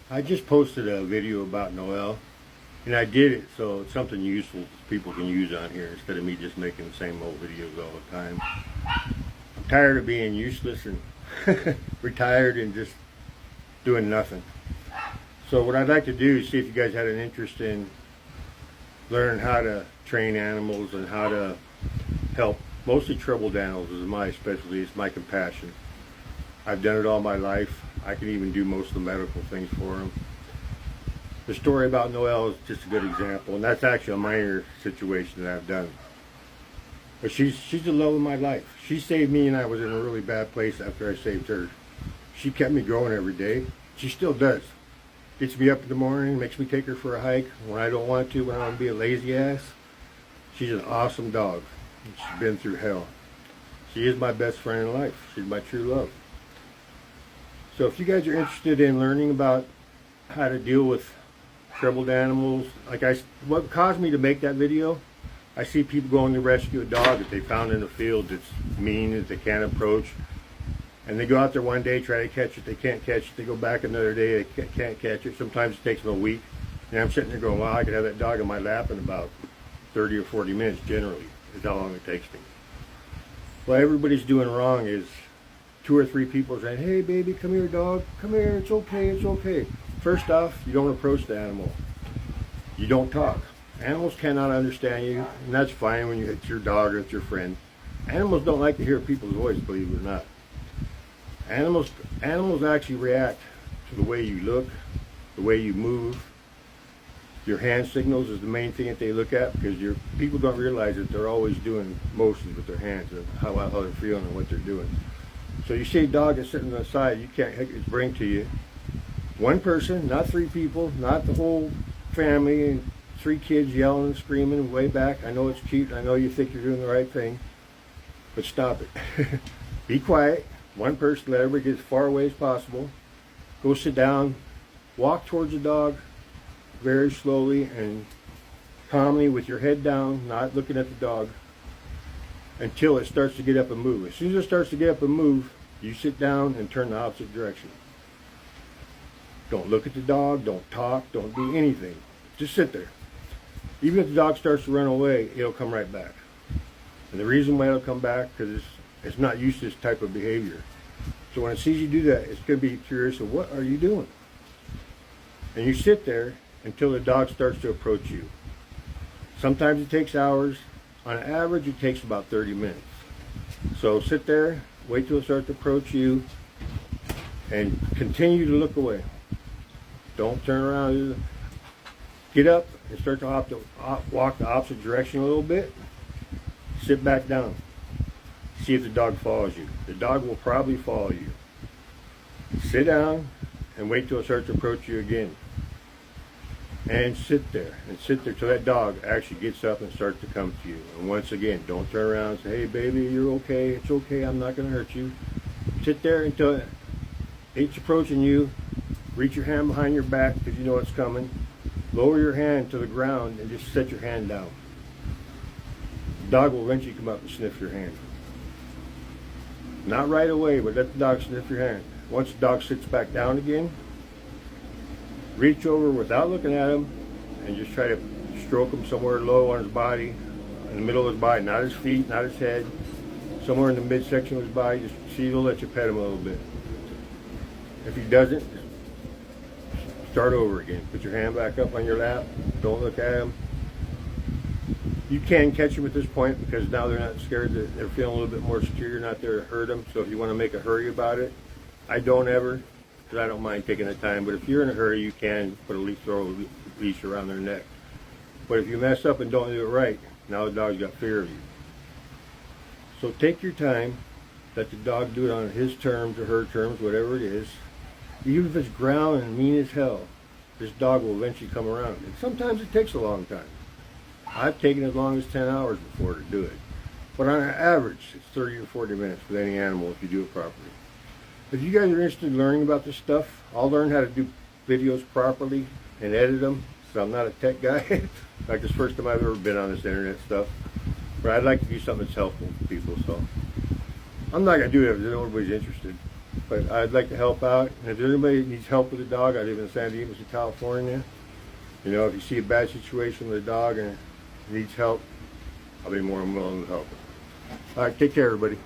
I just posted a video about Noelle, and I did it so it's something useful people can use on here instead of me just making the same old videos all the time. I'm tired of being useless and retired and just doing nothing. So what I'd like to do is see if you guys had an interest in learning how to train animals and how to help mostly troubled animals is my specialty. It's my compassion. I've done it all my life. I can even do most of the medical things for them. The story about Noelle is just a good example, and that's actually a minor situation that I've done. But she's the love of my life. She saved me, and I was in a really bad place after I saved her. She kept me going every day. She still does. Gets me up in the morning, makes me take her for a hike when I don't want to, when I want to be a lazy ass. She's an awesome dog. She's been through hell. She is my best friend in life. She's my true love. So if you guys are interested in learning about how to deal with troubled animals, what caused me to make that video, I see people going to rescue a dog that they found in the field that's mean, that they can't approach. And they go out there one day, try to catch it, they can't catch it. They go back another day, they can't catch it. Sometimes it takes them a week. And I'm sitting there going, wow, I could have that dog in my lap in about 30 or 40 minutes generally, is how long it takes me. What everybody's doing wrong is 2 or 3 people saying, hey baby, come here dog, come here, it's okay, it's okay. First off, you don't approach the animal. You don't talk. Animals cannot understand you, and that's fine when it's your dog or it's your friend. Animals don't like to hear people's voice, believe it or not. Animals actually react to the way you look, the way you move. Your hand signals is the main thing that they look at, because people don't realize that they're always doing motions with their hands and how they're feeling and what they're doing. So you see a dog that's sitting on the side, you can't bring to you. One person, not 3 people, not the whole family, and 3 kids yelling and screaming way back. I know it's cute, I know you think you're doing the right thing, but stop it. Be quiet. One person, let everybody get as far away as possible. Go sit down, walk towards the dog very slowly and calmly with your head down, not looking at the dog, until it starts to get up and move. As soon as it starts to get up and move, you sit down and turn the opposite direction. Don't look at the dog, don't talk, don't do anything. Just sit there. Even if the dog starts to run away, it'll come right back. And the reason why it'll come back, because it's not used to this type of behavior. So when it sees you do that, it's going to be curious of what are you doing? And you sit there until the dog starts to approach you. Sometimes it takes hours. On average, it takes about 30 minutes. So sit there, wait till it starts to approach you, and continue to look away. Don't turn around. Get up and start to walk the opposite direction a little bit. Sit back down. See if the dog follows you. The dog will probably follow you. Sit down and wait till it starts to approach you again. And sit there till that dog actually gets up and starts to come to you. And once again, don't turn around and say, hey baby, you're okay, it's okay, I'm not going to hurt you. Sit there until it's approaching you. Reach your hand behind your back because you know it's coming. Lower your hand to the ground and just set your hand down. The dog will eventually come up and sniff your hand. Not right away, but let the dog sniff your hand. Once the dog sits back down again, reach over without looking at him and just try to stroke him somewhere low on his body, in the middle of his body, not his feet, not his head, somewhere in the midsection of his body. Just see, he'll let you pet him a little bit. If he doesn't, start over again. Put your hand back up on your lap. Don't look at him. You can catch him at this point because now they're not scared. They're feeling a little bit more secure. You're not there to hurt them. So if you want to make a hurry about it, I don't ever, because I don't mind taking the time. But if you're in a hurry, you can throw a leash around their neck. But if you mess up and don't do it right, now the dog's got fear of you. So take your time. Let the dog do it on his terms or her terms, whatever it is. Even if it's growling and mean as hell, this dog will eventually come around. And sometimes it takes a long time. I've taken as long as 10 hours before to do it. But on average, it's 30 or 40 minutes with any animal if you do it properly. If you guys are interested in learning about this stuff, I'll learn how to do videos properly and edit them. So I'm not a tech guy. In fact, it's the first time I've ever been on this internet stuff. But I'd like to do something that's helpful to people. So I'm not going to do it if nobody's interested. But I'd like to help out. And if anybody needs help with a dog, I live in San Diego, California. You know, if you see a bad situation with a dog and it needs help, I'll be more than willing to help. All right, take care, everybody.